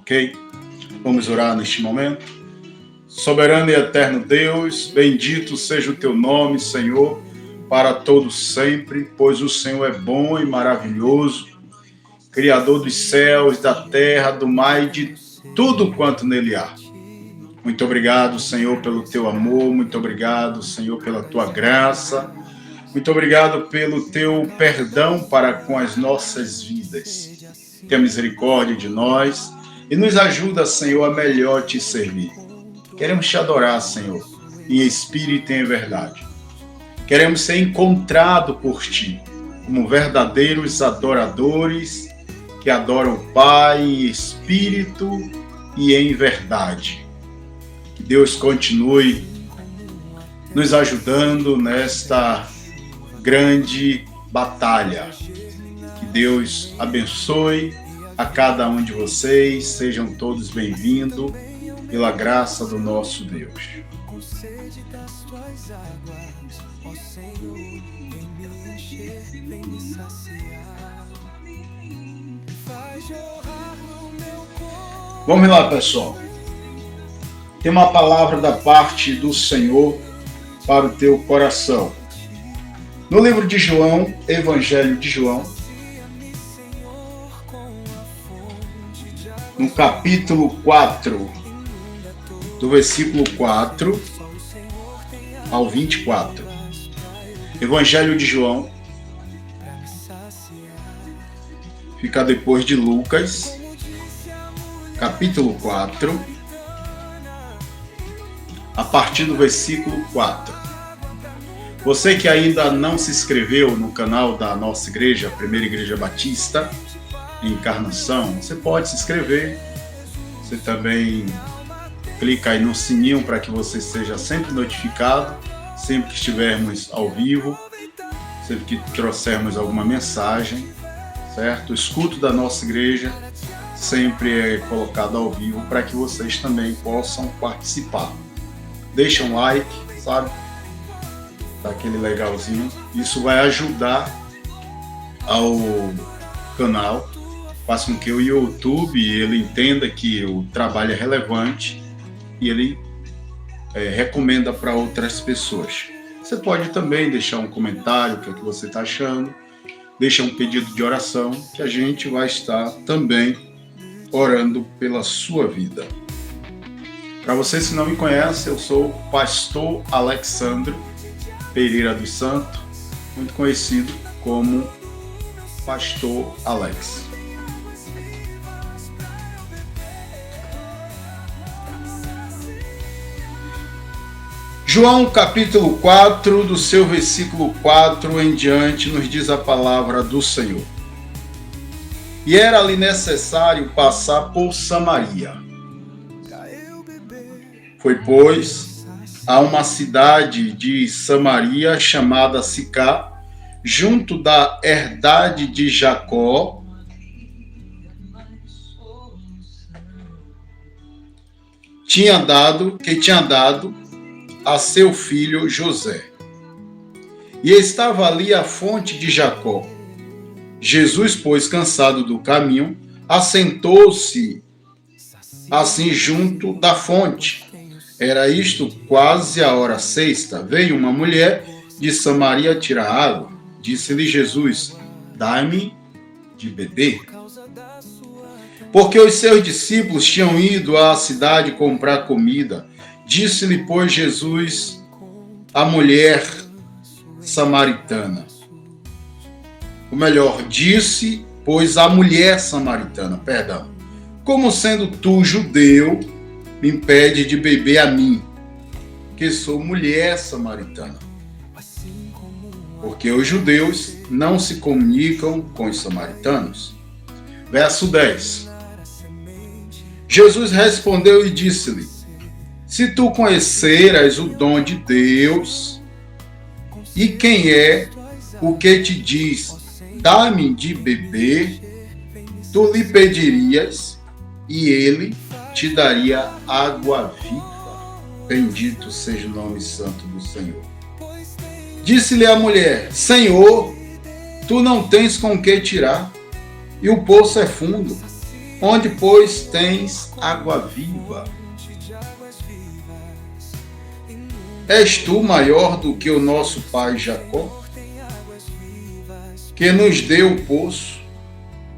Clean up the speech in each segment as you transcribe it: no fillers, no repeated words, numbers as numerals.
ok? Vamos orar neste momento. Soberano e eterno Deus, bendito seja o teu nome, Senhor, para todos sempre, pois o Senhor é bom e maravilhoso, Criador dos céus, da terra, do mar e de tudo quanto nele há. Muito obrigado, Senhor, pelo teu amor, muito obrigado, Senhor, pela tua graça, muito obrigado pelo teu perdão para com as nossas vidas. Tenha misericórdia de nós e nos ajuda, Senhor, a melhor te servir. Queremos te adorar, Senhor, em espírito e em verdade. Queremos ser encontrados por ti, como verdadeiros adoradores que adoram o Pai em espírito e em verdade. Que Deus continue nos ajudando nesta grande batalha. Que Deus abençoe a cada um de vocês, sejam todos bem-vindos, pela graça do nosso Deus. Vamos lá, pessoal. Tem uma palavra da parte do Senhor para o teu coração. No livro de João, Evangelho de João, no capítulo 4, do versículo 4 ao 24. Evangelho de João, fica depois de Lucas, capítulo 4, a partir do versículo 4. Você que ainda não se inscreveu no canal da nossa igreja, a Primeira Igreja Batista, em Encarnação, você pode se inscrever. Você também clica aí no sininho para que você seja sempre notificado, sempre que estivermos ao vivo, sempre que trouxermos alguma mensagem, certo? O escudo da nossa igreja sempre é colocado ao vivo para que vocês também possam participar. Deixa um like, sabe? Dá aquele legalzinho. Isso vai ajudar ao canal, faz com que o YouTube ele entenda que o trabalho é relevante e ele recomenda para outras pessoas. Você pode também deixar um comentário, o que é que você está achando, deixa um pedido de oração, que a gente vai estar também orando pela sua vida. Para vocês que não me conhecem, eu sou o pastor Alexandre Pereira dos Santos, muito conhecido como Pastor Alex. João capítulo 4, do seu versículo 4 em diante, nos diz a palavra do Senhor. E era-lhe necessário passar por Samaria. Foi, pois, a uma cidade de Samaria chamada Sicá, junto da herdade de Jacó, que tinha dado a seu filho José. E estava ali a fonte de Jacó. Jesus, pois, cansado do caminho, assentou-se assim junto da fonte. Era isto quase a hora sexta. Veio uma mulher de Samaria tirar água. Disse-lhe Jesus: dá-me de beber. Porque os seus discípulos tinham ido à cidade comprar comida. Disse-lhe, pois, Jesus à mulher samaritana. Ou melhor, disse, pois, à mulher samaritana, como sendo tu judeu, me impede de beber a mim, que sou mulher samaritana. Porque os judeus não se comunicam com os samaritanos. Verso 10. Jesus respondeu e disse-lhe: se tu conheceras o dom de Deus, e quem é o que te diz, dá-me de beber, tu lhe pedirias, e ele te daria água viva. Bendito seja o nome santo do Senhor. Disse-lhe a mulher: Senhor, tu não tens com que tirar, e o poço é fundo. Onde, pois, tens água viva? És tu maior do que o nosso pai Jacó, que nos deu o poço,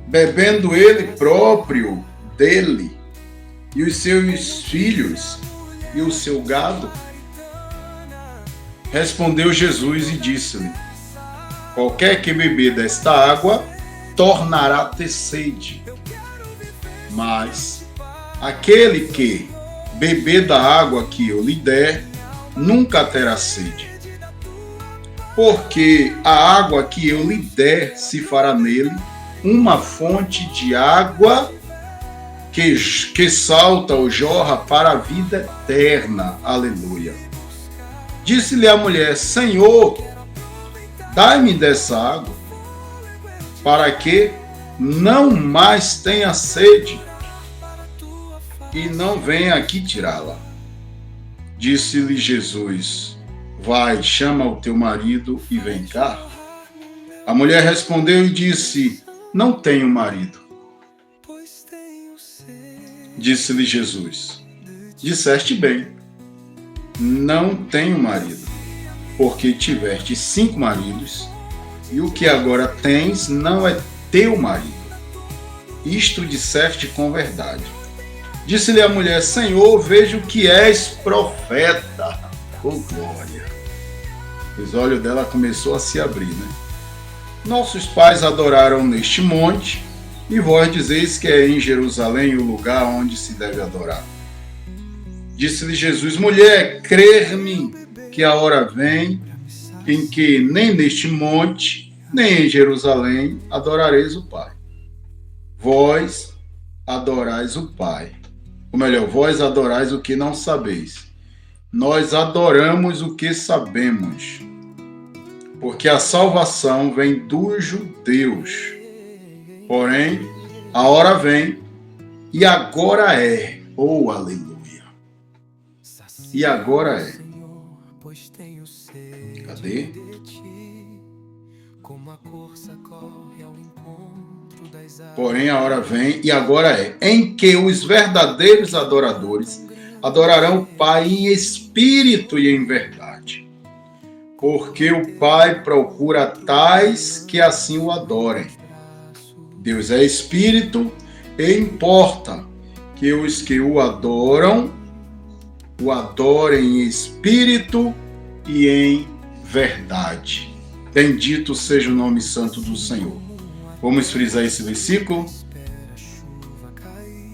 bebendo ele próprio dele, e os seus filhos e o seu gado? Respondeu Jesus e disse-lhe: qualquer que beber desta água tornará a ter sede, mas aquele que beber da água que eu lhe der nunca terá sede, porque a água que eu lhe der se fará nele uma fonte de água que salta ou jorra para a vida eterna. Aleluia. Disse-lhe a mulher: Senhor, dai-me dessa água, para que não mais tenha sede e não venha aqui tirá-la. Disse-lhe Jesus: vai, chama o teu marido e vem cá. A mulher respondeu e disse: não tenho marido. Disse-lhe Jesus: disseste bem, não tenho marido, porque tiveste 5 maridos, e o que agora tens não é teu marido. Isto disseste com verdade. Disse-lhe a mulher: Senhor, vejo que és profeta. Oh, glória! Os olhos dela começou a se abrir, né? Nossos pais adoraram neste monte, e vós dizeis que é em Jerusalém o lugar onde se deve adorar. Disse-lhe Jesus: mulher, crer-me que a hora vem em que nem neste monte, nem em Jerusalém adorareis o Pai. Vós adorais o Pai. Ou melhor, vós adorais o que não sabeis. Nós adoramos o que sabemos, porque a salvação vem dos judeus. Porém, a hora vem, e agora é. Oh, aleluia! E agora é. Cadê? Porém, a hora vem, e agora é, em que os verdadeiros adoradores adorarão o Pai em espírito e em verdade. Porque o Pai procura tais que assim o adorem. Deus é espírito, e importa que os que o adorem em espírito e em verdade. Bendito seja o nome santo do Senhor. Vamos frisar esse versículo.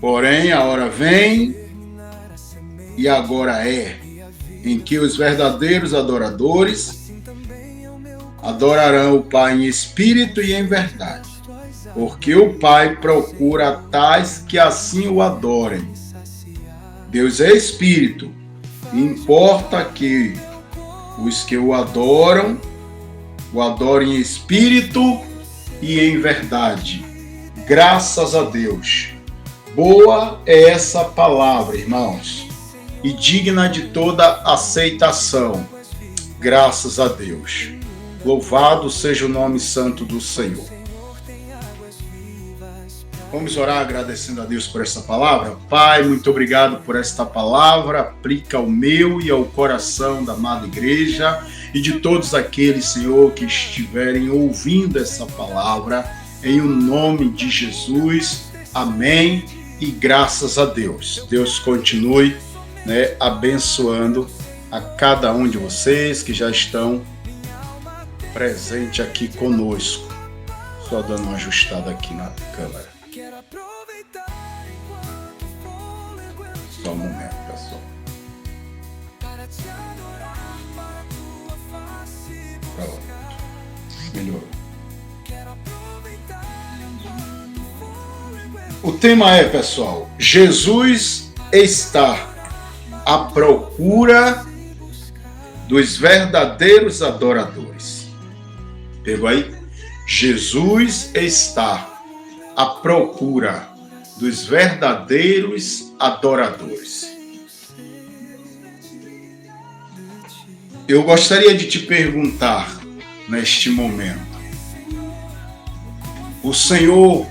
Porém, a hora vem, e agora é, em que os verdadeiros adoradores adorarão o Pai em espírito e em verdade. Porque o Pai procura tais que assim o adorem. Deus é espírito, e importa que os que o adorem em espírito e em verdade. Graças a Deus. Boa é essa palavra, irmãos, e digna de toda aceitação. Graças a Deus. Louvado seja o nome santo do Senhor. Vamos orar agradecendo a Deus por essa palavra. Pai, muito obrigado por esta palavra. Aplica ao meu e ao coração da amada igreja e de todos aqueles, Senhor, que estiverem ouvindo essa palavra. Em o nome de Jesus. Amém. E graças a Deus. Deus continue, abençoando a cada um de vocês que já estão presentes aqui conosco. Só dando uma ajustada aqui na câmera. Só um momento, pessoal. Pronto. Melhorou. O tema é, pessoal, Jesus está à procura dos verdadeiros adoradores. Pegou aí? Jesus está à procura dos verdadeiros adoradores. Eu gostaria de te perguntar neste momento: o Senhor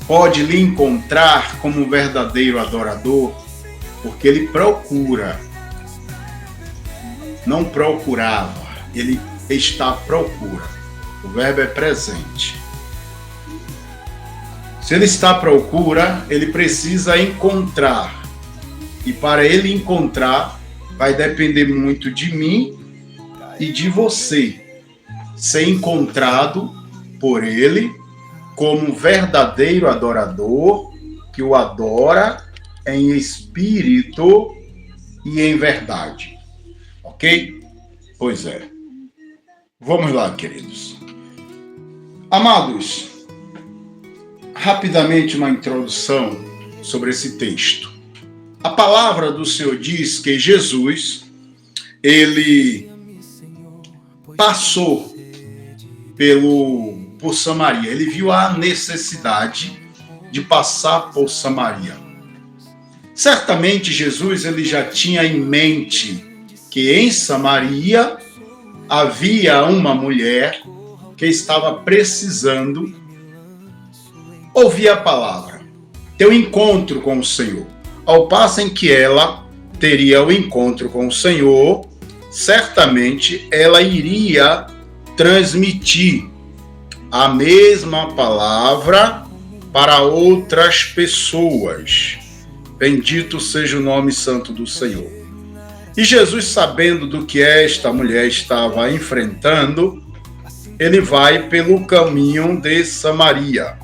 pode lhe encontrar como um verdadeiro adorador, porque ele procura. Não procurava, ele está à procura. O verbo é presente. Se ele está à procura, ele precisa encontrar. E para ele encontrar, vai depender muito de mim e de você. Ser encontrado por ele como verdadeiro adorador, que o adora em espírito e em verdade. Ok? Pois é. Vamos lá, queridos. Amados, rapidamente uma introdução sobre esse texto. A palavra do Senhor diz que Jesus, ele passou por Samaria. Ele viu a necessidade de passar por Samaria. Certamente Jesus ele já tinha em mente que em Samaria havia uma mulher que estava precisando ouvir a palavra, ter um encontro com o Senhor. Ao passo em que ela teria o encontro com o Senhor, certamente ela iria transmitir a mesma palavra para outras pessoas. Bendito seja o nome santo do Senhor. E Jesus, sabendo do que esta mulher estava enfrentando, ele vai pelo caminho de Samaria.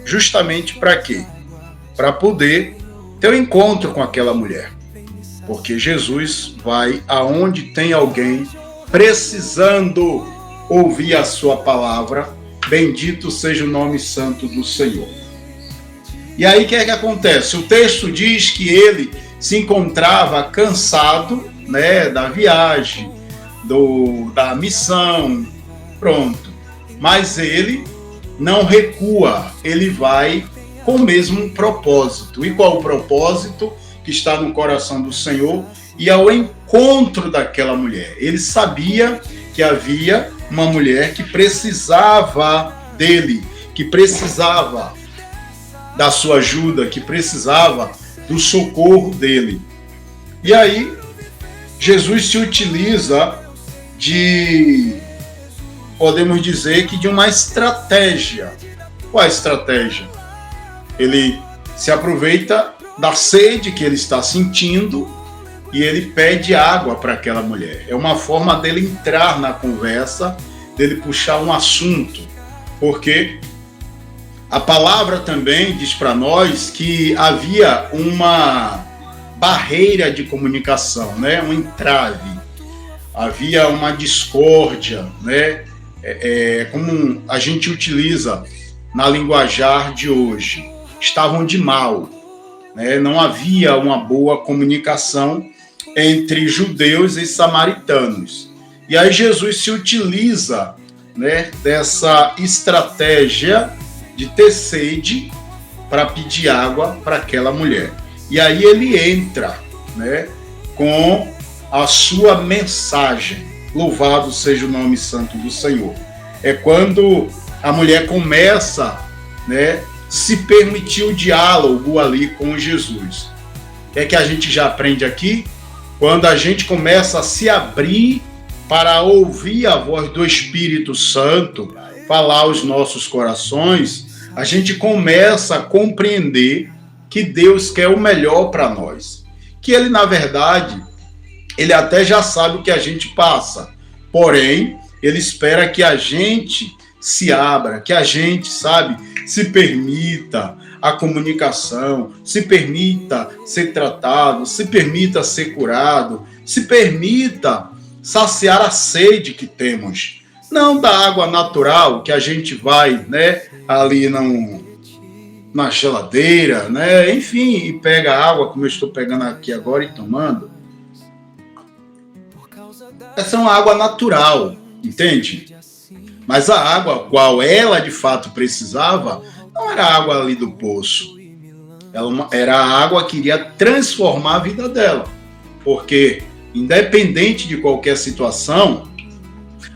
Justamente para quê? Para poder ter um encontro com aquela mulher. Porque Jesus vai aonde tem alguém precisando ouvir a sua palavra. Bendito seja o nome santo do Senhor. E aí o que é que acontece? O texto diz que ele se encontrava cansado, né, da viagem, da missão, pronto. Mas ele não recua, ele vai com o mesmo propósito. E qual o propósito que está no coração do Senhor? E ao encontro daquela mulher. Ele sabia que havia uma mulher que precisava dele, que precisava da sua ajuda, que precisava do socorro dele. E aí, Jesus se utiliza podemos dizer que de uma estratégia. Qual a estratégia? Ele se aproveita da sede que ele está sentindo e ele pede água para aquela mulher. É uma forma dele entrar na conversa, dele puxar um assunto, porque a palavra também diz para nós que havia uma barreira de comunicação, né? Um entrave, havia uma discórdia, né? Como a gente utiliza na linguajar de hoje, estavam de mal, né? Não havia uma boa comunicação entre judeus e samaritanos. E aí Jesus se utiliza, né, dessa estratégia de ter sede para pedir água para aquela mulher. E aí ele entra, né, com a sua mensagem. Louvado seja o nome santo do Senhor. É quando a mulher começa, né, se permitir o diálogo ali com Jesus. O que é que a gente já aprende aqui? Quando a gente começa a se abrir para ouvir a voz do Espírito Santo falar aos nossos corações, a gente começa a compreender que Deus quer o melhor para nós. Que Ele, na verdade, Ele até já sabe o que a gente passa. Porém, Ele espera que a gente se abra, que a gente, se permita a comunicação, se permita ser tratado, se permita ser curado, se permita saciar a sede que temos. Não da água natural que a gente vai, né, ali na geladeira, né, enfim, e pega água como eu estou pegando aqui agora e tomando. Essa é uma água natural, entende? Mas a água, qual ela de fato precisava, não era a água ali do poço. Era a água que iria transformar a vida dela. Porque, independente de qualquer situação,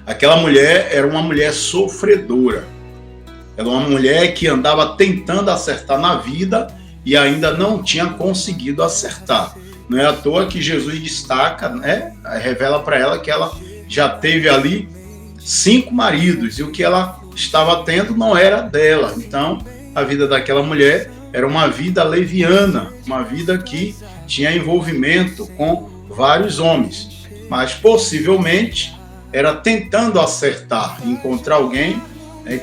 aquela mulher era uma mulher sofredora. Era uma mulher que andava tentando acertar na vida e ainda não tinha conseguido acertar. Não é à toa que Jesus destaca, né? Revela para ela que ela já teve ali 5 maridos e o que ela estava tendo não era dela. Então, a vida daquela mulher era uma vida leviana, uma vida que tinha envolvimento com vários homens, mas possivelmente era tentando acertar, encontrar alguém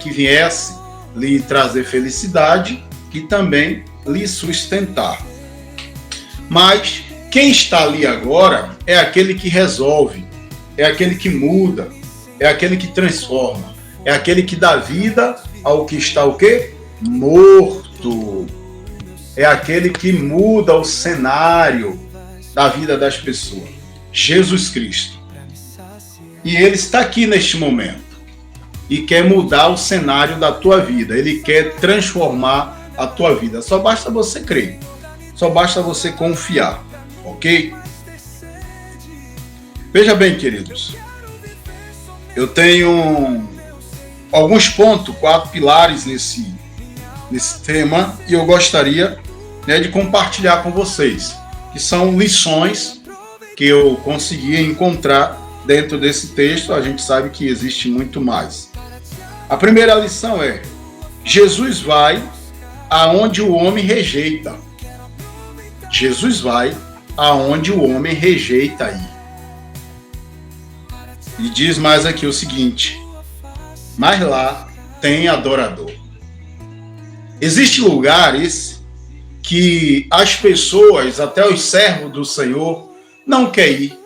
que viesse lhe trazer felicidade e também lhe sustentar. Mas quem está ali agora é aquele que resolve, é aquele que muda, é aquele que transforma, é aquele que dá vida ao que está o quê? Morto. É aquele que muda o cenário da vida das pessoas. Jesus Cristo. E Ele está aqui neste momento e quer mudar o cenário da tua vida. Ele quer transformar a tua vida. Só basta você crer. Só basta você confiar. Ok? Veja bem, queridos. Eu tenho alguns pontos, 4 pilares nesse tema, e eu gostaria, né, de compartilhar com vocês, que são lições que eu consegui encontrar dentro desse texto. A gente sabe que existe muito mais. A primeira lição é: Jesus vai aonde o homem rejeita. Jesus vai aonde o homem rejeita ir. E diz mais aqui o seguinte: mas lá tem adorador. Existem lugares que as pessoas, até os servos do Senhor, não querem ir.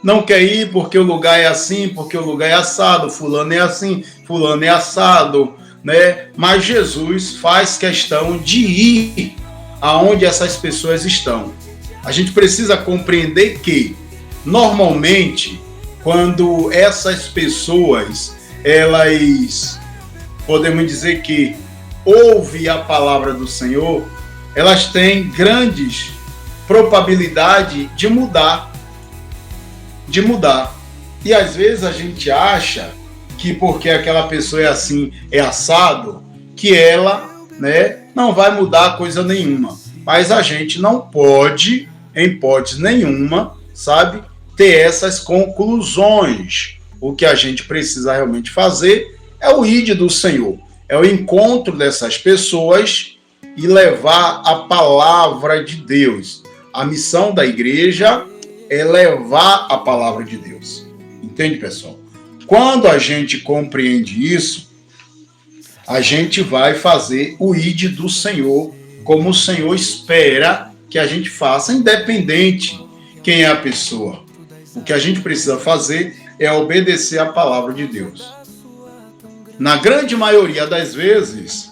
Não quer ir porque o lugar é assim, porque o lugar é assado, fulano é assim, fulano é assado, né? Mas Jesus faz questão de ir aonde essas pessoas estão. A gente precisa compreender que, normalmente, quando essas pessoas, elas, podemos dizer que ouvem a palavra do Senhor, elas têm grandes probabilidade de mudar. E às vezes a gente acha que porque aquela pessoa é assim, é assado, que ela, né, não vai mudar coisa nenhuma. Mas a gente não pode, em hipótese nenhuma, sabe, ter essas conclusões. O que a gente precisa realmente fazer é o ID do Senhor, é o encontro dessas pessoas e levar a palavra de Deus. A missão da igreja é levar a palavra de Deus. Entende, pessoal? Quando a gente compreende isso, a gente vai fazer o ID do Senhor como o Senhor espera que a gente faça, independente quem é a pessoa. O que a gente precisa fazer é obedecer a palavra de Deus. Na grande maioria das vezes,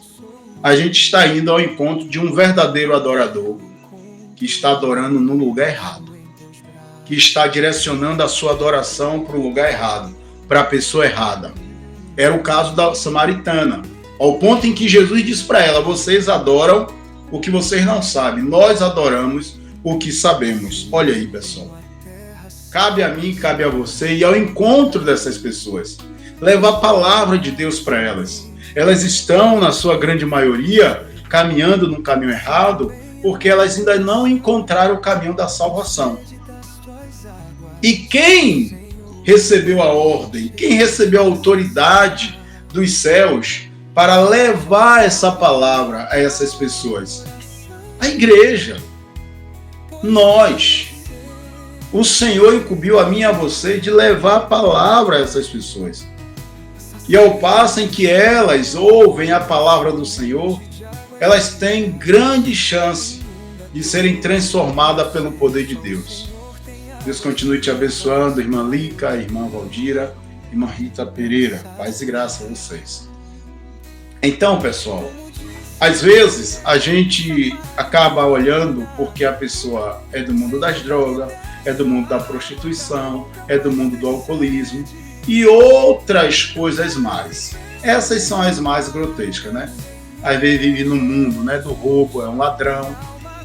a gente está indo ao encontro de um verdadeiro adorador que está adorando no lugar errado, que está direcionando a sua adoração para o lugar errado, para a pessoa errada. Era o caso da samaritana, ao ponto em que Jesus diz para ela: vocês adoram o que vocês não sabem, nós adoramos o que sabemos. Olha aí, pessoal. Cabe a mim, cabe a você ir ao encontro dessas pessoas, levar a palavra de Deus para elas. Elas estão, na sua grande maioria, caminhando no caminho errado, porque elas ainda não encontraram o caminho da salvação. E quem recebeu a ordem, quem recebeu a autoridade dos céus para levar essa palavra a essas pessoas? A igreja. Nós. O Senhor incumbiu a mim e a você de levar a palavra a essas pessoas. E ao passo em que elas ouvem a palavra do Senhor, elas têm grande chance de serem transformadas pelo poder de Deus. Deus continue te abençoando, irmã Lica, irmã Valdira, irmã Rita Pereira. Paz e graça a vocês. Então, pessoal, às vezes a gente acaba olhando porque a pessoa é do mundo das drogas, é do mundo da prostituição, é do mundo do alcoolismo e outras coisas mais. Essas são as mais grotescas, né? Às vezes vive no mundo, né, do roubo, é um ladrão,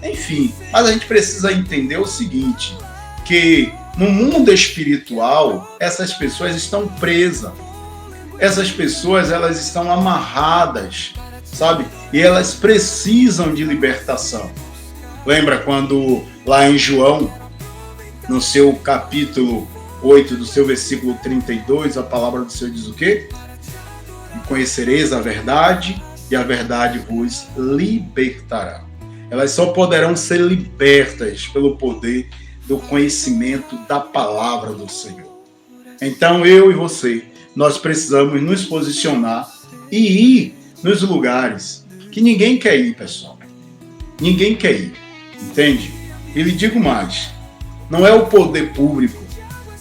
enfim. Mas a gente precisa entender o seguinte, que no mundo espiritual essas pessoas estão presas. essas pessoas, elas estão amarradas, sabe? E elas precisam de libertação. Lembra quando lá em João, no seu capítulo 8, do seu versículo 32, a palavra do Senhor diz o quê? E conhecereis a verdade, e a verdade vos libertará. Elas só poderão ser libertas pelo poder do conhecimento da palavra do Senhor. Então eu e você, nós precisamos nos posicionar e ir nos lugares que ninguém quer ir, pessoal. Ninguém quer ir, entende? E lhe digo mais, não é o poder público,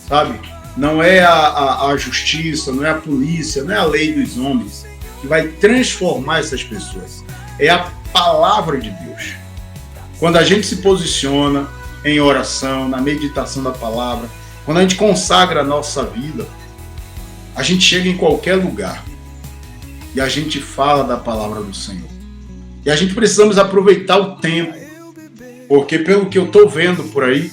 sabe? Não é a justiça, não é a polícia, não é a lei dos homens que vai transformar essas pessoas. É a palavra de Deus. Quando a gente se posiciona em oração, na meditação da palavra, quando a gente consagra a nossa vida, a gente chega em qualquer lugar e a gente fala da palavra do Senhor. E a gente precisamos aproveitar o tempo, porque pelo que eu estou vendo por aí,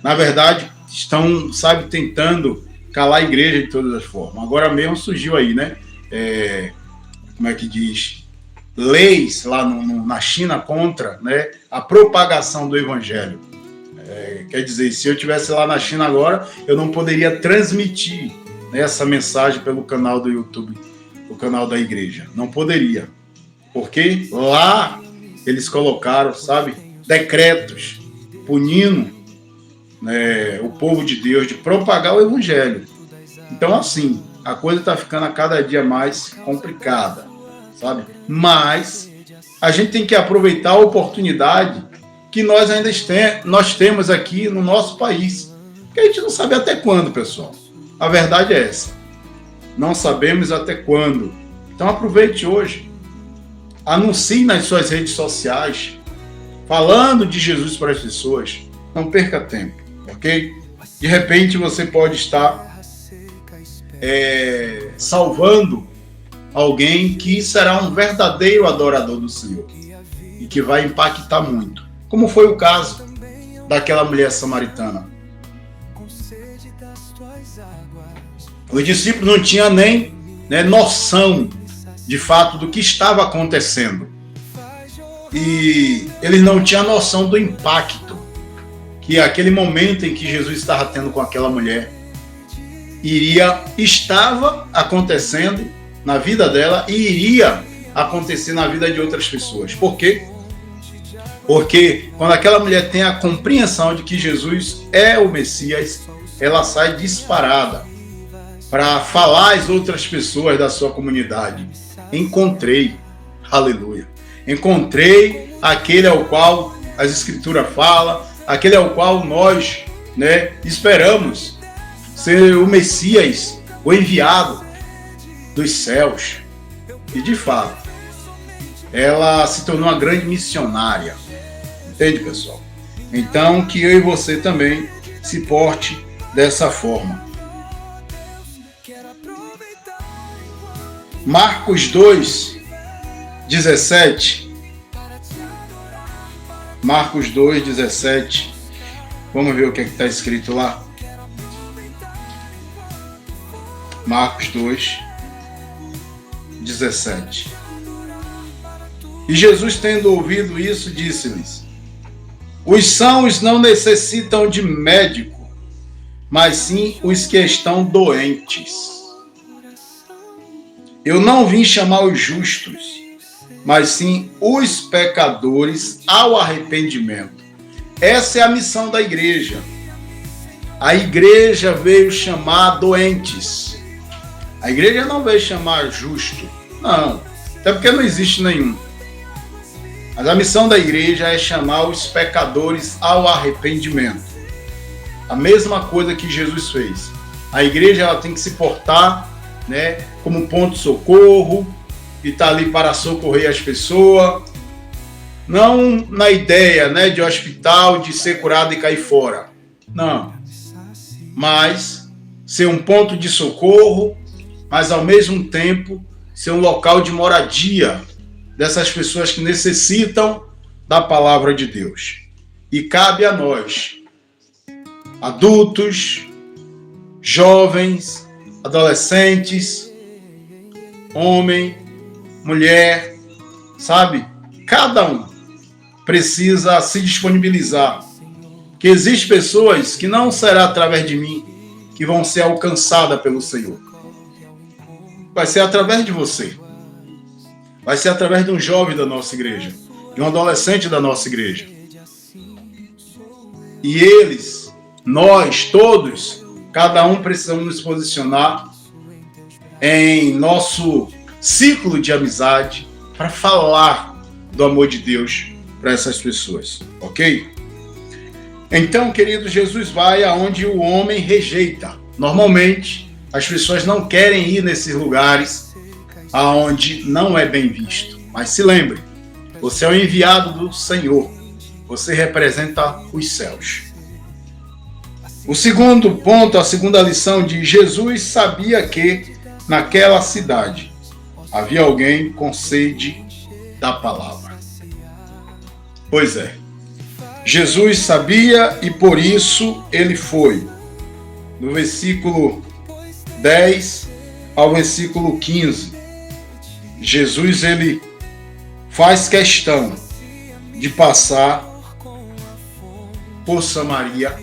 na verdade, estão, sabe, tentando calar a igreja de todas as formas. Agora mesmo surgiu aí, né? Como é que diz? Leis lá na China contra, né, a propagação do evangelho. Quer dizer, se eu estivesse lá na China agora, eu não poderia transmitir, né, essa mensagem pelo canal do YouTube, o canal da igreja. Não poderia. Porque lá eles colocaram, sabe, decretos punindo, né, o povo de Deus de propagar o evangelho. Então, assim, a coisa está ficando a cada dia mais complicada, sabe? Mas a gente tem que aproveitar a oportunidade que nós ainda temos aqui no nosso país. Porque a gente não sabe até quando, pessoal. A verdade é essa. Não sabemos até quando. Então aproveite hoje. Anuncie nas suas redes sociais, falando de Jesus para as pessoas. Não perca tempo, ok? De repente você pode estar salvando alguém que será um verdadeiro adorador do Senhor e que vai impactar muito. Como foi o caso daquela mulher samaritana. Os discípulos não tinham nem, né, noção de fato do que estava acontecendo. E eles não tinham noção do impacto que aquele momento em que Jesus estava tendo com aquela mulher estava acontecendo na vida dela e iria acontecer na vida de outras pessoas. Por quê? Porque quando aquela mulher tem a compreensão de que Jesus é o Messias, ela sai disparada para falar às outras pessoas da sua comunidade. Encontrei, aleluia, encontrei aquele ao qual as Escrituras falam, aquele ao qual nós, né, esperamos ser o Messias, o enviado dos céus. E de fato, ela se tornou uma grande missionária. Entende, pessoal? Então, que eu e você também se porte dessa forma. Marcos 2, 17. Marcos 2, 17. Vamos ver o que está escrito lá. Marcos 2, 17. E Jesus, tendo ouvido isso, disse-lhes: os sãos não necessitam de médico, mas sim os que estão doentes. Eu não vim chamar os justos, mas sim os pecadores ao arrependimento. Essa é a missão da igreja. A igreja veio chamar doentes. A igreja não veio chamar justo. Não, até porque não existe nenhum. Mas a missão da igreja é chamar os pecadores ao arrependimento. A mesma coisa que Jesus fez. A igreja ela tem que se portar, né, como ponto de socorro, e está ali para socorrer as pessoas. Não na ideia, né, de hospital, de ser curado e cair fora. Não. Mas ser um ponto de socorro, mas ao mesmo tempo ser um local de moradia dessas pessoas que necessitam da palavra de Deus. E cabe a nós, adultos, jovens, adolescentes, homem, mulher, sabe? Cada um precisa se disponibilizar. Que existem pessoas que não será através de mim que vão ser alcançadas pelo Senhor. Vai ser através de você. Vai ser através de um jovem da nossa igreja, de um adolescente da nossa igreja. E eles, nós todos, cada um precisamos nos posicionar em nosso ciclo de amizade para falar do amor de Deus para essas pessoas, ok? Então, querido, Jesus vai aonde o homem rejeita. Normalmente, as pessoas não querem ir nesses lugares aonde não é bem visto. Mas se lembre, você é o enviado do Senhor. Você representa os céus. O segundo ponto, a segunda lição de Jesus sabia que naquela cidade havia alguém com sede da palavra. Pois é. Jesus sabia e por isso ele foi. No versículo 10 ao versículo 15, Jesus ele faz questão de passar por Samaria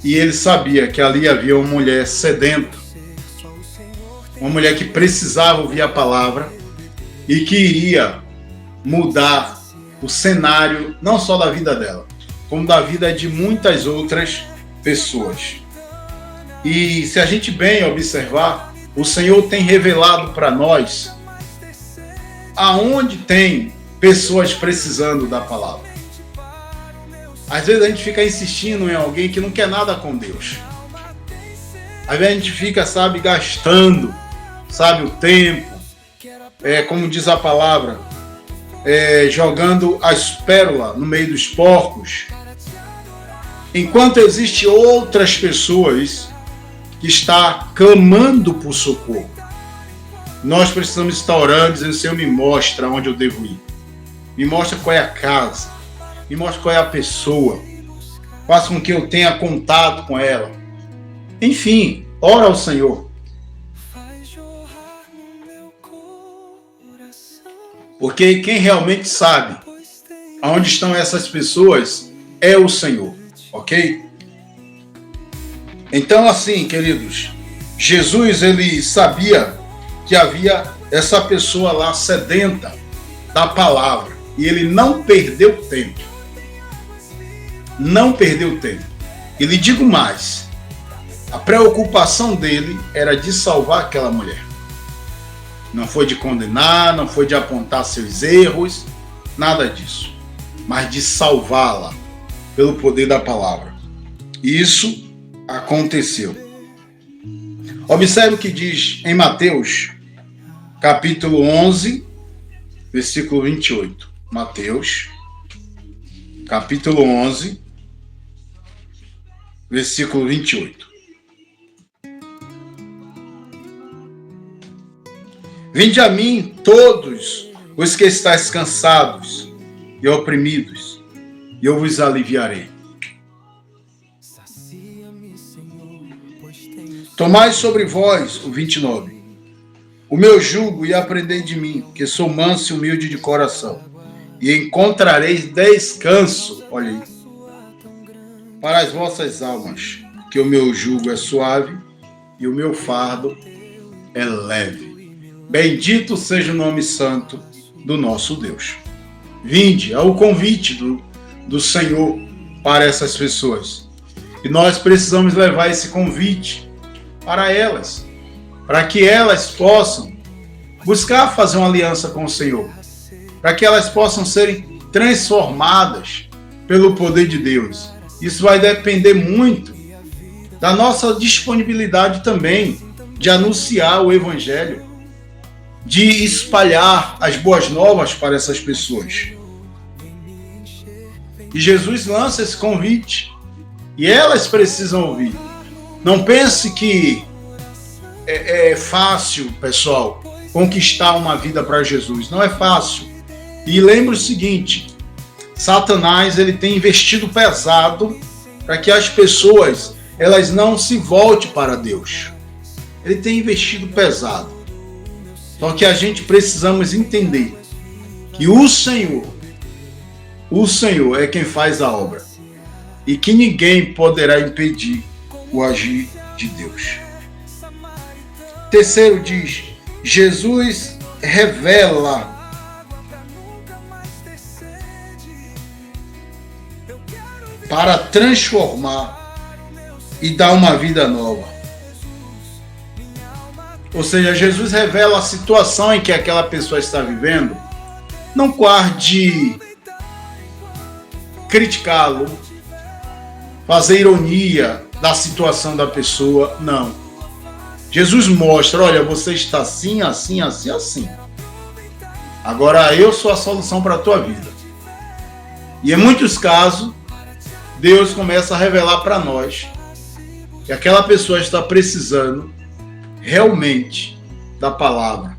e ele sabia que ali havia uma mulher sedenta, uma mulher que precisava ouvir a palavra e que iria mudar o cenário não só da vida dela, como da vida de muitas outras pessoas. E se a gente bem observar, o Senhor tem revelado para nós aonde tem pessoas precisando da palavra. Às vezes a gente fica insistindo em alguém que não quer nada com Deus. Às vezes a gente fica, gastando, o tempo, como diz a palavra, jogando as pérolas no meio dos porcos, enquanto existe outras pessoas que estão clamando por socorro. Nós precisamos estar orando, dizendo: Senhor, me mostra onde eu devo ir. Me mostra qual é a casa. Me mostra qual é a pessoa. Faça com que eu tenha contato com ela. Enfim, ora ao Senhor. Porque quem realmente sabe aonde estão essas pessoas é o Senhor, ok? Então, assim, queridos, Jesus ele sabia que havia essa pessoa lá sedenta da palavra e ele não perdeu tempo. Não perdeu tempo. E lhe digo mais, a preocupação dele era de salvar aquela mulher. Não foi de condenar, não foi de apontar seus erros, nada disso. Mas de salvá-la pelo poder da palavra. E isso aconteceu. Observe o que diz em Mateus, capítulo 11, versículo 28. Mateus, capítulo 11, versículo 28. Vinde a mim todos os que estáis cansados e oprimidos, e eu vos aliviarei. Tomai sobre vós, o 29, o meu jugo e aprendei de mim, que sou manso e humilde de coração, e encontrareis descanso, olha aí, para as vossas almas, que o meu jugo é suave e o meu fardo é leve. Bendito seja o nome santo do nosso Deus. Vinde, é o convite do Senhor para essas pessoas. E nós precisamos levar esse convite para elas, para que elas possam buscar fazer uma aliança com o Senhor, para que elas possam serem transformadas pelo poder de Deus. Isso vai depender muito da nossa disponibilidade também de anunciar o Evangelho, de espalhar as boas novas para essas pessoas. E Jesus lança esse convite e elas precisam ouvir. Não pense que é fácil, pessoal, conquistar uma vida para Jesus. Não é fácil. E lembre o seguinte, Satanás ele tem investido pesado para que as pessoas elas não se voltem para Deus. ele tem investido pesado. Só que a gente precisamos entender que o Senhor é quem faz a obra e que ninguém poderá impedir o agir de Deus. Terceiro diz, Jesus revela para transformar e dar uma vida nova. Ou seja, Jesus revela a situação em que aquela pessoa está vivendo, não com ar de criticá-lo, fazer ironia da situação da pessoa, não. Jesus mostra, olha, você está assim, assim, assim, assim. Agora eu sou a solução para a tua vida. E em muitos casos, Deus começa a revelar para nós que aquela pessoa está precisando realmente da palavra,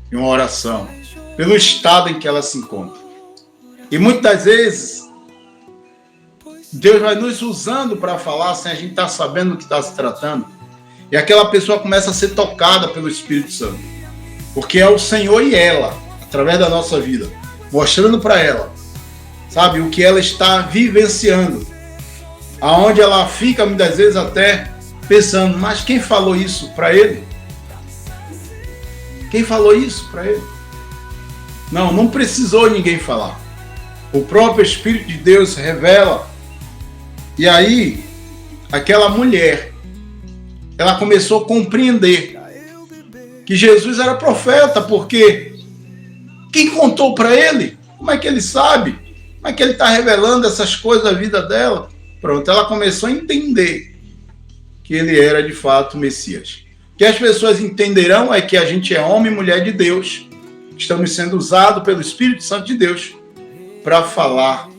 de uma oração, pelo estado em que ela se encontra. E muitas vezes, Deus vai nos usando para falar sem a gente estar sabendo do que está se tratando. E aquela pessoa começa a ser tocada pelo Espírito Santo. Porque é o Senhor e ela, através da nossa vida, mostrando para ela, sabe, o que ela está vivenciando. Aonde ela fica, muitas vezes, até pensando, mas quem falou isso para ele? Quem falou isso para ele? Não precisou ninguém falar. O próprio Espírito de Deus revela. E aí, aquela mulher, ela começou a compreender que Jesus era profeta, porque quem contou para ele? Como é que ele sabe? Como é que ele está revelando essas coisas da vida dela? Pronto, ela começou a entender que ele era de fato o Messias. O que as pessoas entenderão é que a gente é homem e mulher de Deus, estamos sendo usados pelo Espírito Santo de Deus para falar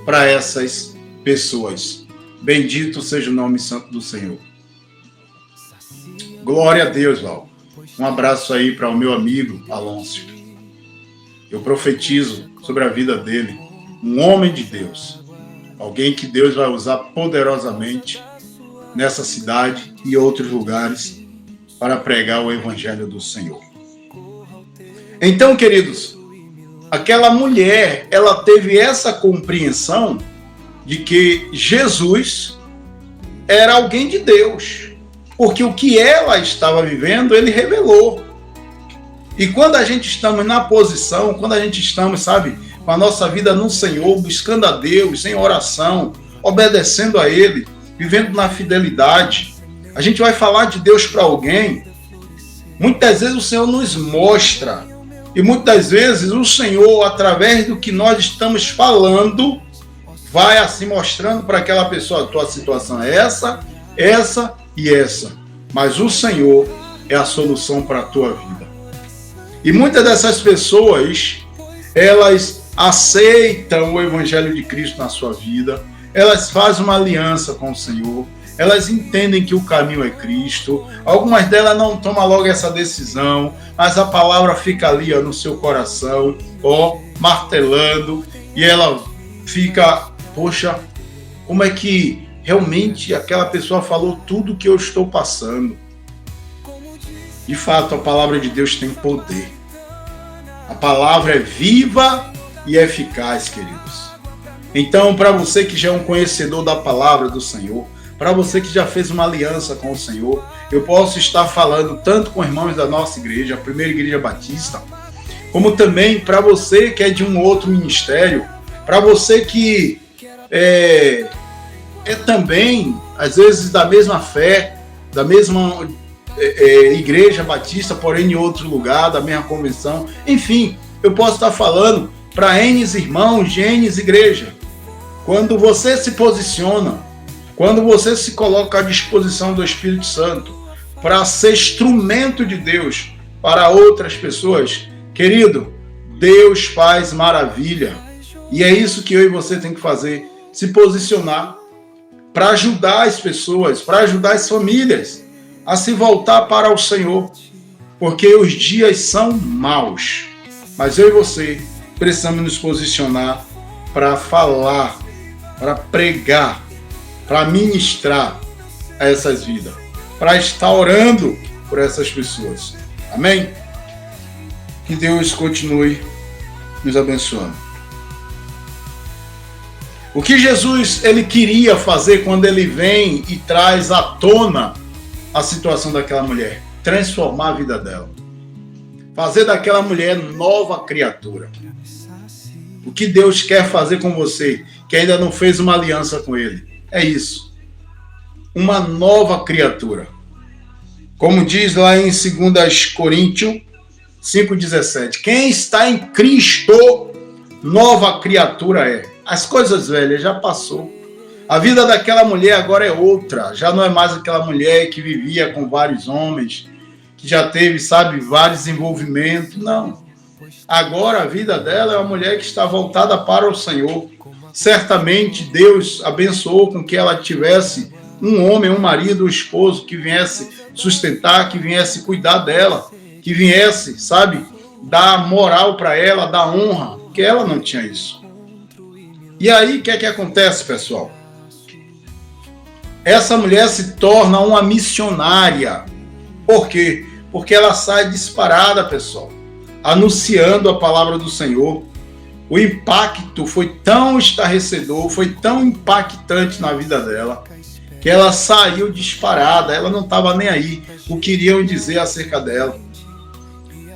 para essas pessoas. Bendito seja o nome santo do Senhor. Glória a Deus, Val. Um abraço aí para o meu amigo Alonso. Eu profetizo sobre a vida dele, um homem de Deus, alguém que Deus vai usar poderosamente nessa cidade e outros lugares para pregar o Evangelho do Senhor. Então, queridos, aquela mulher, ela teve essa compreensão de que Jesus era alguém de Deus, porque o que ela estava vivendo, ele revelou. E quando a gente estamos na posição, quando a gente estamos, sabe, com a nossa vida no Senhor, buscando a Deus, em oração, obedecendo a Ele, vivendo na fidelidade, a gente vai falar de Deus para alguém, muitas vezes o Senhor nos mostra, e muitas vezes o Senhor, através do que nós estamos falando, vai assim mostrando para aquela pessoa, a tua situação é essa, essa e essa. Mas o Senhor é a solução para a tua vida. E muitas dessas pessoas, elas aceitam o Evangelho de Cristo na sua vida, elas fazem uma aliança com o Senhor, elas entendem que o caminho é Cristo, algumas delas não tomam logo essa decisão, mas a palavra fica ali no seu coração, martelando, e ela fica, poxa, como é que realmente aquela pessoa falou tudo o que eu estou passando? De fato, a palavra de Deus tem poder. A palavra é viva e eficaz, queridos. Então, para você que já é um conhecedor da palavra do Senhor, para você que já fez uma aliança com o Senhor, eu posso estar falando tanto com irmãos da nossa igreja, a Primeira Igreja Batista, como também para você que é de um outro ministério, para você que é também, às vezes, da mesma fé, da mesma igreja batista, porém em outro lugar, da mesma convenção. Enfim, eu posso estar falando para N irmãos de N igreja. Quando você se posiciona, quando você se coloca à disposição do Espírito Santo para ser instrumento de Deus para outras pessoas, querido, Deus faz maravilha. E é isso que eu e você tem que fazer, se posicionar para ajudar as pessoas, para ajudar as famílias a se voltar para o Senhor, porque os dias são maus, mas eu e você precisamos nos posicionar para falar, para pregar, para ministrar a essas vidas, para estar orando por essas pessoas. Amém? Que Deus continue nos abençoando. O que Jesus ele queria fazer quando ele vem e traz à tona a situação daquela mulher? Transformar a vida dela. Fazer daquela mulher nova criatura. O que Deus quer fazer com você, que ainda não fez uma aliança com Ele, é isso. Uma nova criatura. Como diz lá em 2 Coríntios 5,17. Quem está em Cristo, nova criatura é. As coisas velhas já passou. A vida daquela mulher agora é outra. Já não é mais aquela mulher que vivia com vários homens, que já teve, vários envolvimentos. Não. Agora a vida dela é uma mulher que está voltada para o Senhor. Certamente Deus abençoou com que ela tivesse um homem, um marido, um esposo que viesse sustentar, que viesse cuidar dela, que viesse, dar moral para ela, dar honra, porque ela não tinha isso. E aí, o que é que acontece, pessoal? Essa mulher se torna uma missionária. Por quê? Porque ela sai disparada, pessoal, anunciando a palavra do Senhor. O impacto foi tão estarrecedor, foi tão impactante na vida dela, que ela saiu disparada, ela não estava nem aí o que iriam dizer acerca dela.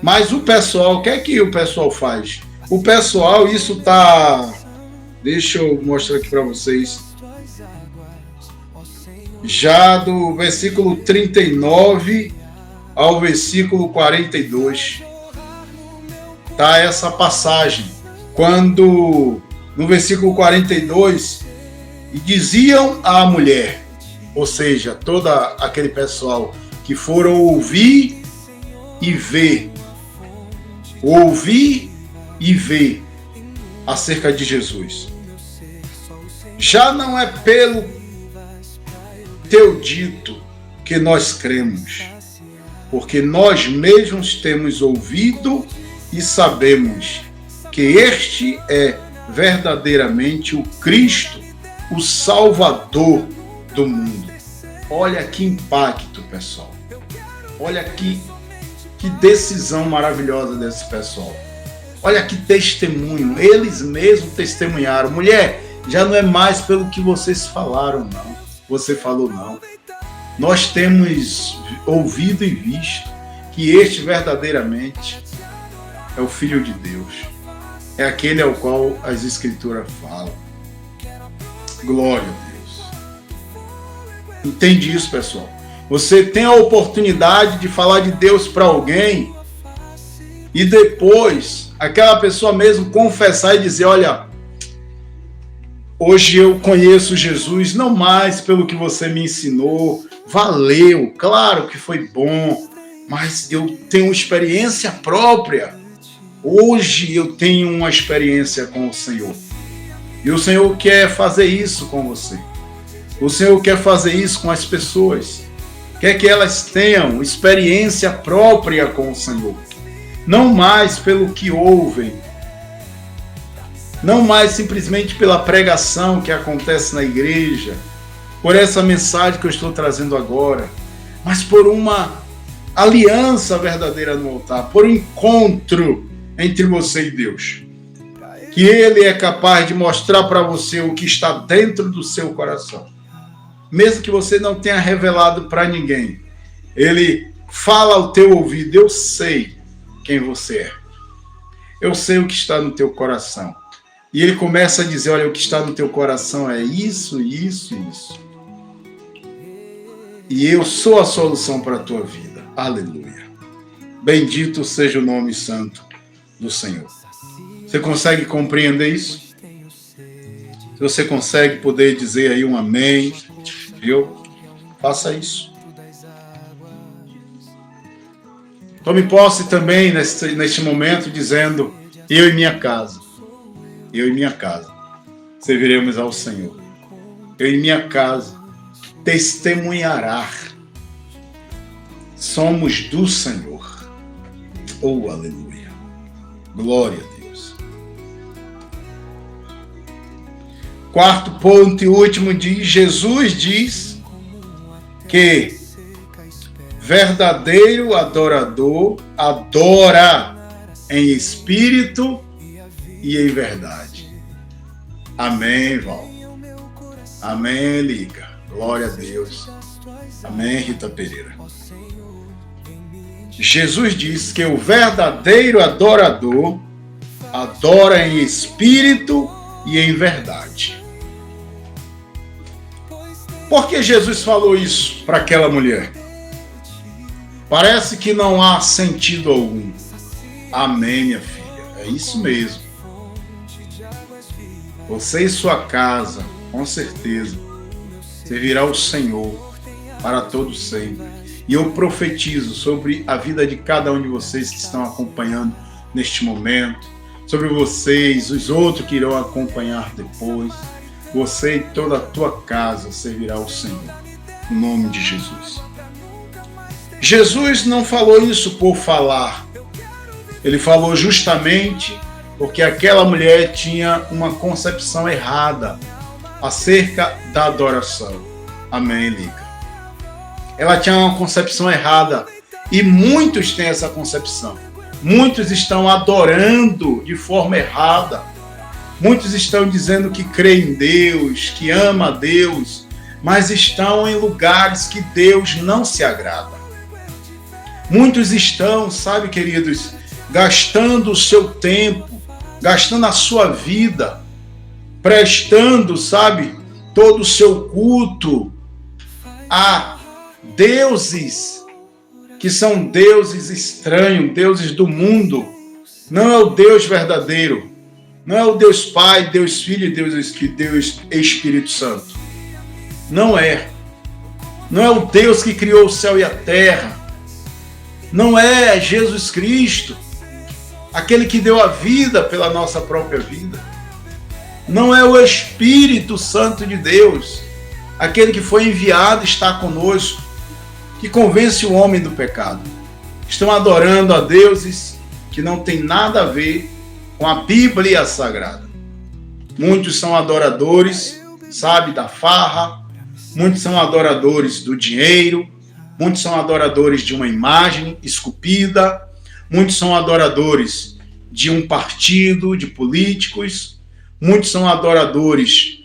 Mas o pessoal, o que é que o pessoal faz? O pessoal, isso tá... Deixa eu mostrar aqui para vocês. Já do versículo 39 ao versículo 42. Tá essa passagem. Quando, no versículo 42, diziam à mulher, ou seja, todo aquele pessoal que foram ouvir e ver acerca de Jesus. Já não é pelo teu dito que nós cremos, porque nós mesmos temos ouvido e sabemos que este é verdadeiramente o Cristo, o Salvador do mundo. Olha que impacto, pessoal. Olha que decisão maravilhosa desse pessoal. Olha que testemunho. Eles mesmos testemunharam. Mulher, já não é mais pelo que vocês falaram, não. Você falou, não. Nós temos ouvido e visto que este verdadeiramente é o Filho de Deus. É aquele ao qual as Escrituras falam. Glória a Deus. Entende isso, pessoal? Você tem a oportunidade de falar de Deus para alguém e depois aquela pessoa mesmo confessar e dizer, olha, hoje eu conheço Jesus, não mais pelo que você me ensinou, valeu, claro que foi bom, mas eu tenho experiência própria. Hoje eu tenho uma experiência com o Senhor. E o Senhor quer fazer isso com você. O Senhor quer fazer isso com as pessoas. Quer que elas tenham experiência própria com o Senhor. Não mais pelo que ouvem. Não mais simplesmente pela pregação que acontece na igreja. Por essa mensagem que eu estou trazendo agora. Mas por uma aliança verdadeira no altar. Por um encontro entre você e Deus. Que Ele é capaz de mostrar para você o que está dentro do seu coração. Mesmo que você não tenha revelado para ninguém. Ele fala ao teu ouvido, eu sei quem você é. Eu sei o que está no teu coração. E Ele começa a dizer, olha, o que está no teu coração é isso, isso, isso. E eu sou a solução para a tua vida. Aleluia. Bendito seja o nome santo do Senhor. Você consegue compreender isso? Se você consegue poder dizer aí um amém, viu? Faça isso. Tome posse também neste momento dizendo, eu e minha casa, serviremos ao Senhor. Eu e minha casa testemunhará. Somos do Senhor. Oh, aleluia. Glória a Deus. Quarto ponto e último diz, Jesus diz que verdadeiro adorador adora em espírito e em verdade. Amém, Val. Amém, Liga. Glória a Deus. Amém, Rita Pereira. Jesus diz que o verdadeiro adorador adora em espírito e em verdade. Por que Jesus falou isso para aquela mulher? Parece que não há sentido algum. Amém, minha filha. É isso mesmo. Você e sua casa, com certeza, servirá o Senhor para todo sempre. E eu profetizo sobre a vida de cada um de vocês que estão acompanhando neste momento, sobre vocês, os outros que irão acompanhar depois. Você e toda a tua casa servirá ao Senhor, em nome de Jesus. Jesus não falou isso por falar. Ele falou justamente porque aquela mulher tinha uma concepção errada acerca da adoração. Amém, Lica? Ela tinha uma concepção errada e muitos têm essa concepção. Muitos estão adorando de forma errada. Muitos estão dizendo que crê em Deus, que ama a Deus, mas estão em lugares que Deus não se agrada. Muitos estão, sabe, queridos, gastando o seu tempo, gastando a sua vida, prestando, sabe, todo o seu culto a deuses que são deuses estranhos, deuses do mundo. Não é o Deus verdadeiro. Não é o Deus Pai, Deus Filho e Deus Espírito Santo. Não é. Não é o Deus que criou o céu e a terra. Não é Jesus Cristo, aquele que deu a vida pela nossa própria vida. Não é o Espírito Santo de Deus, aquele que foi enviado está conosco, que convence o homem do pecado. Estão adorando a deuses que não tem nada a ver com a Bíblia Sagrada. Muitos são adoradores, sabe, da farra. Muitos são adoradores do dinheiro. Muitos são adoradores de uma imagem esculpida. Muitos são adoradores de um partido, de políticos. Muitos são adoradores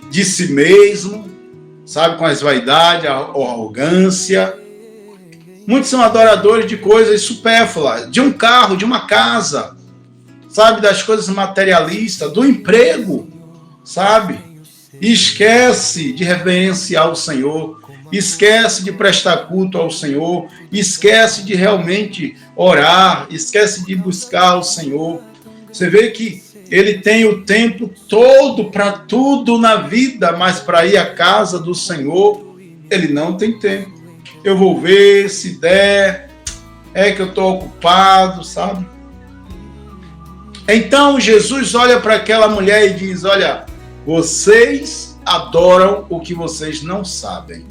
de si mesmo, sabe, com as vaidades, a arrogância. Muitos são adoradores de coisas supérfluas, de um carro, de uma casa, sabe, das coisas materialistas, do emprego, sabe? E esquece de reverenciar o Senhor, esquece de prestar culto ao Senhor, esquece de realmente orar, esquece de buscar o Senhor. Você vê que ele tem o tempo todo para tudo na vida, mas para ir à casa do Senhor, ele não tem tempo. Eu vou ver se der, é que eu estou ocupado, sabe? Então Jesus olha para aquela mulher e diz: olha, vocês adoram o que vocês não sabem.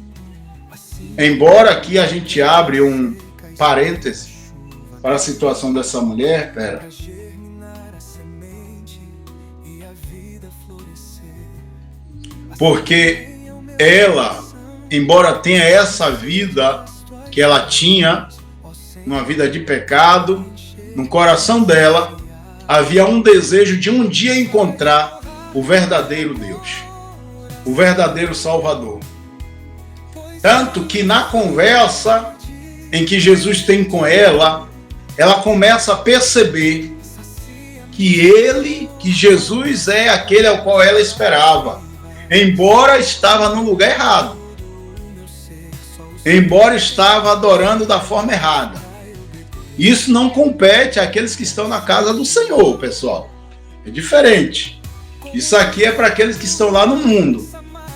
Embora aqui a gente abre um parêntese para a situação dessa mulher, porque ela, embora tenha essa vida que ela tinha, uma vida de pecado, no coração dela havia um desejo de um dia encontrar o verdadeiro Deus, o verdadeiro Salvador. Tanto que na conversa em que Jesus tem com ela, ela começa a perceber que Jesus é aquele ao qual ela esperava, embora estava no lugar errado, embora estava adorando da forma errada. Isso não compete àqueles que estão na casa do Senhor, pessoal. É diferente. Isso aqui é para aqueles que estão lá no mundo.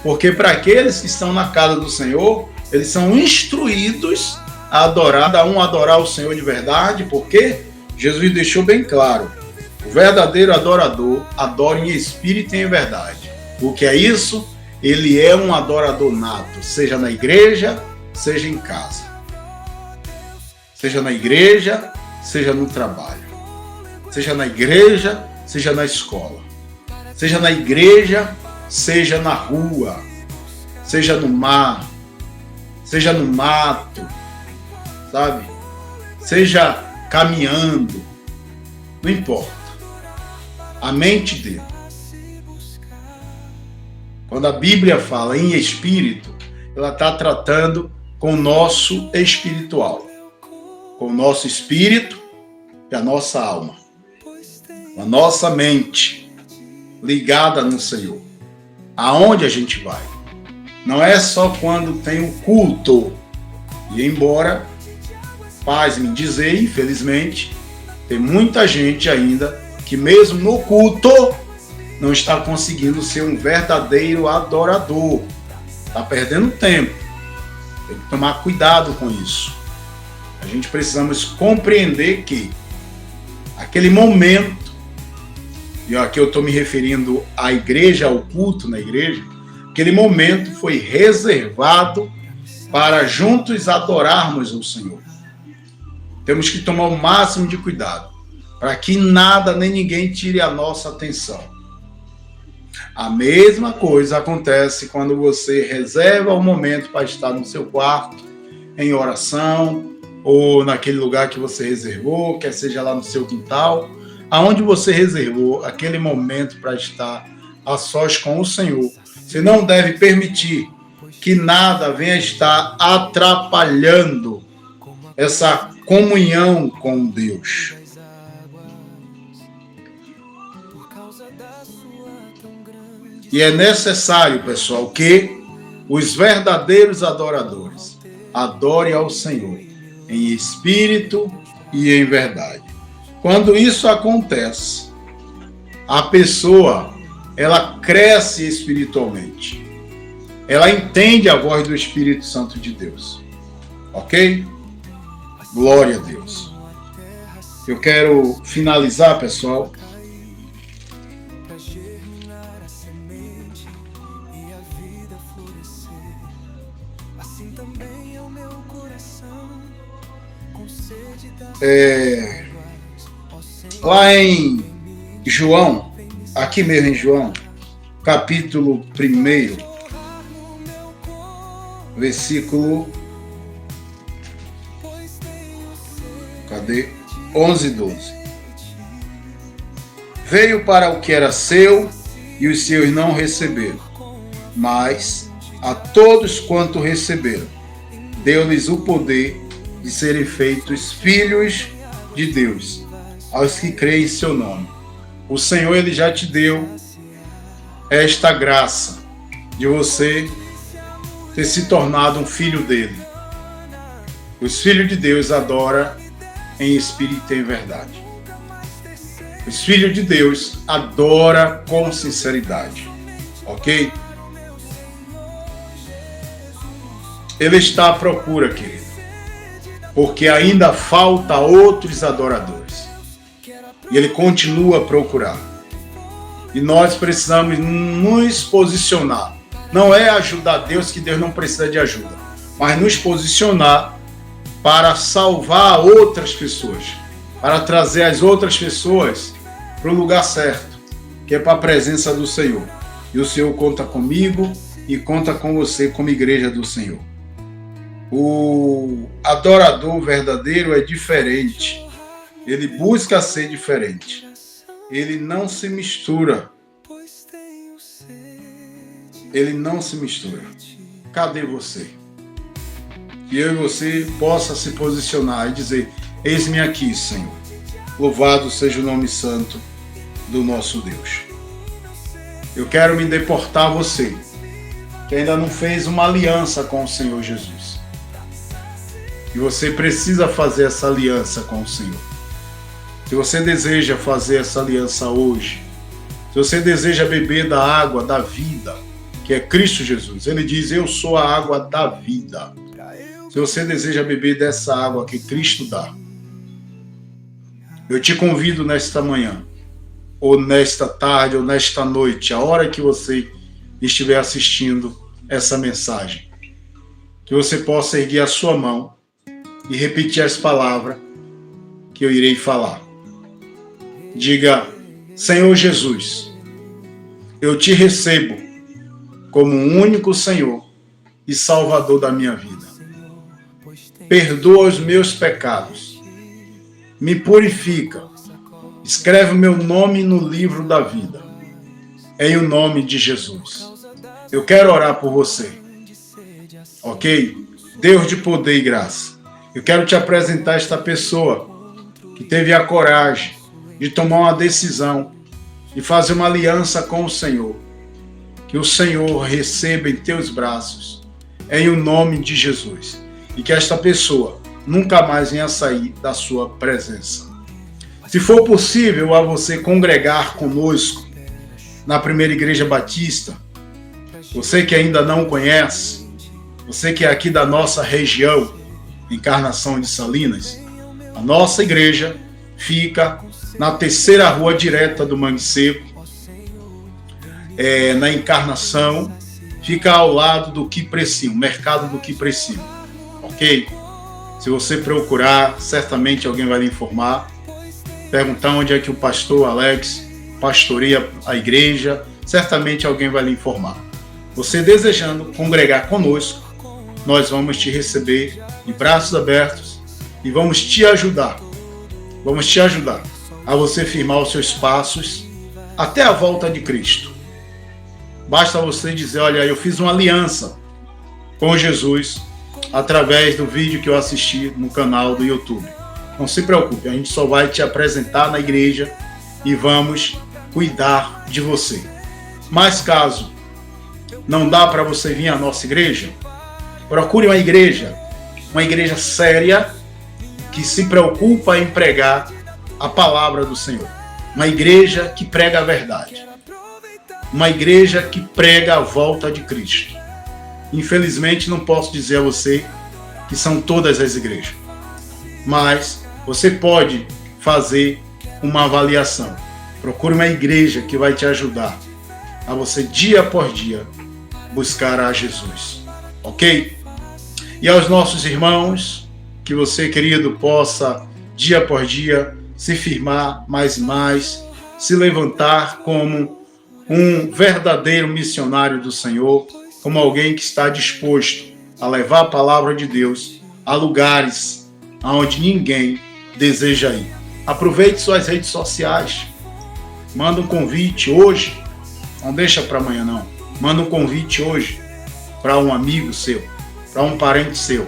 Porque para aqueles que estão na casa do Senhor, eles são instruídos a adorar, adorar o Senhor de verdade, porque Jesus deixou bem claro: o verdadeiro adorador adora em espírito e em verdade. O que é isso? Ele é um adorador nato, seja na igreja, seja em casa. Seja na igreja, seja no trabalho. Seja na igreja, seja na escola. Seja na igreja, seja na rua. Seja no mar. seja no mato, sabe? Seja caminhando, não importa. A mente dele. Quando a Bíblia fala em espírito, ela está tratando com o nosso espiritual, com o nosso espírito e a nossa alma, a nossa mente ligada no Senhor. Aonde a gente vai? Não é só quando tem o culto. E embora, faz-me dizer, infelizmente, tem muita gente ainda que mesmo no culto não está conseguindo ser um verdadeiro adorador. Está perdendo tempo. Tem que tomar cuidado com isso. A gente precisamos compreender que aquele momento, e aqui eu estou me referindo à igreja, ao culto na igreja, aquele momento foi reservado para juntos adorarmos o Senhor. Temos que tomar o máximo de cuidado, para que nada nem ninguém tire a nossa atenção. A mesma coisa acontece quando você reserva um momento para estar no seu quarto, em oração, ou naquele lugar que você reservou, quer seja lá no seu quintal, aonde você reservou aquele momento para estar a sós com o Senhor. Você não deve permitir que nada venha estar atrapalhando essa comunhão com Deus. E é necessário, pessoal, que os verdadeiros adoradores adorem ao Senhor em espírito e em verdade. Quando isso acontece, a pessoa, ela cresce espiritualmente. Ela entende a voz do Espírito Santo de Deus. Ok? Glória a Deus. Eu quero finalizar, pessoal, lá em João, aqui mesmo em João, capítulo 1, versículo 11 e 12. Veio para o que era seu, e os seus não receberam, mas a todos quanto receberam, deu-lhes o poder de serem feitos filhos de Deus, aos que creem em seu nome. O Senhor, ele já te deu esta graça de você ter se tornado um filho dele. Os filhos de Deus adoram em espírito e em verdade. Os filhos de Deus adoram com sinceridade. Ok? Ele está à procura, querido, porque ainda falta outros adoradores. E ele continua a procurar. E nós precisamos nos posicionar. Não é ajudar Deus, que Deus não precisa de ajuda, mas nos posicionar para salvar outras pessoas, para trazer as outras pessoas para o lugar certo, que é para a presença do Senhor. E o Senhor conta comigo e conta com você como igreja do Senhor. O adorador verdadeiro é diferente. Ele busca ser diferente. Ele não se mistura. Ele não se mistura. Cadê você? Que eu e você possa se posicionar e dizer: eis-me aqui, Senhor. Louvado seja o nome santo do nosso Deus. Eu quero me deportar a você, que ainda não fez uma aliança com o Senhor Jesus. E você precisa fazer essa aliança com o Senhor. Se você deseja fazer essa aliança hoje, se você deseja beber da água da vida, que é Cristo Jesus, ele diz: eu sou a água da vida. Se você deseja beber dessa água que Cristo dá, eu te convido nesta manhã, ou nesta tarde, ou nesta noite, a hora que você estiver assistindo essa mensagem, que você possa erguer a sua mão e repetir as palavras que eu irei falar. Diga: Senhor Jesus, eu te recebo como o único Senhor e Salvador da minha vida. perdoa os meus pecados, me purifica, escreve o meu nome no livro da vida, em o nome de Jesus. Eu quero orar por você, ok? Deus de poder e graça, eu quero te apresentar esta pessoa que teve a coragem de tomar uma decisão e fazer uma aliança com o Senhor. Que o Senhor receba em teus braços, em o nome de Jesus. E que esta pessoa nunca mais venha sair da sua presença. Se for possível a você congregar conosco na Primeira Igreja Batista, você que ainda não conhece, você que é aqui da nossa região, Encarnação de Salinas, a nossa igreja fica na terceira rua direta do Mangue Seco, na Encarnação, fica ao lado do Quiprecium, mercado do Quiprecium, ok? Se você procurar, certamente alguém vai lhe informar, perguntar onde é que o pastor Alex pastoreia a igreja, certamente alguém vai lhe informar. Você desejando congregar conosco, nós vamos te receber de braços abertos e vamos te ajudar a você firmar os seus passos até a volta de Cristo. Basta você dizer, olha, eu fiz uma aliança com Jesus através do vídeo que eu assisti no canal do YouTube. Não se preocupe, a gente só vai te apresentar na igreja e vamos cuidar de você. Mas caso não dá para você vir à nossa igreja, procure uma igreja séria que se preocupa em pregar a palavra do Senhor. Uma igreja que prega a verdade. Uma igreja que prega a volta de Cristo. Infelizmente, não posso dizer a você que são todas as igrejas. Mas você pode fazer uma avaliação. Procure uma igreja que vai te ajudar a você, dia por dia, buscar a Jesus. Ok? E aos nossos irmãos, que você, querido, possa, dia por dia, se firmar mais e mais, se levantar como um verdadeiro missionário do Senhor, como alguém que está disposto a levar a palavra de Deus a lugares aonde ninguém deseja ir. Aproveite suas redes sociais, manda um convite hoje, não deixa para amanhã não, manda um convite hoje para um amigo seu, para um parente seu.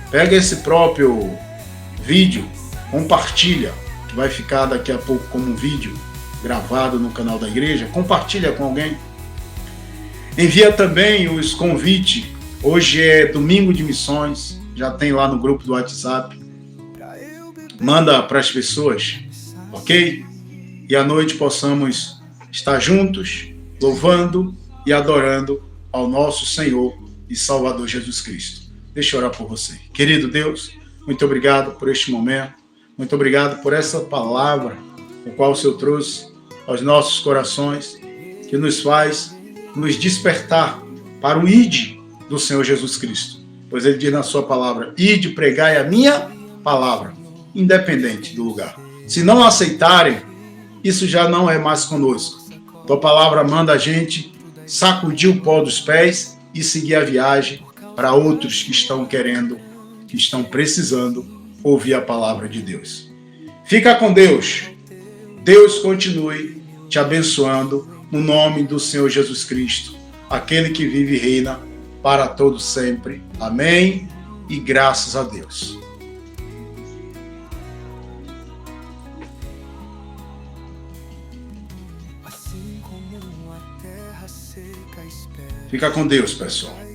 Pega esse próprio vídeo, compartilha, que vai ficar daqui a pouco como um vídeo gravado no canal da igreja, compartilha com alguém. Envia também os convites. Hoje é domingo de missões, já tem lá no grupo do WhatsApp. Manda para as pessoas, ok? E à noite possamos estar juntos, louvando e adorando ao nosso Senhor e Salvador Jesus Cristo. Deixa eu orar por você. Querido Deus, muito obrigado por este momento. Muito obrigado por essa palavra, o qual o Senhor trouxe aos nossos corações, que nos faz nos despertar para o ide do Senhor Jesus Cristo. Pois Ele diz na sua palavra, ide, pregai a minha palavra, independente do lugar. Se não aceitarem, isso já não é mais conosco. Tua palavra manda a gente sacudir o pó dos pés e seguir a viagem para outros que estão querendo, que estão precisando ouvir a palavra de Deus. Fica com Deus. Deus continue te abençoando no nome do Senhor Jesus Cristo, aquele que vive e reina para todo sempre. Amém e graças a Deus. Fica com Deus, pessoal.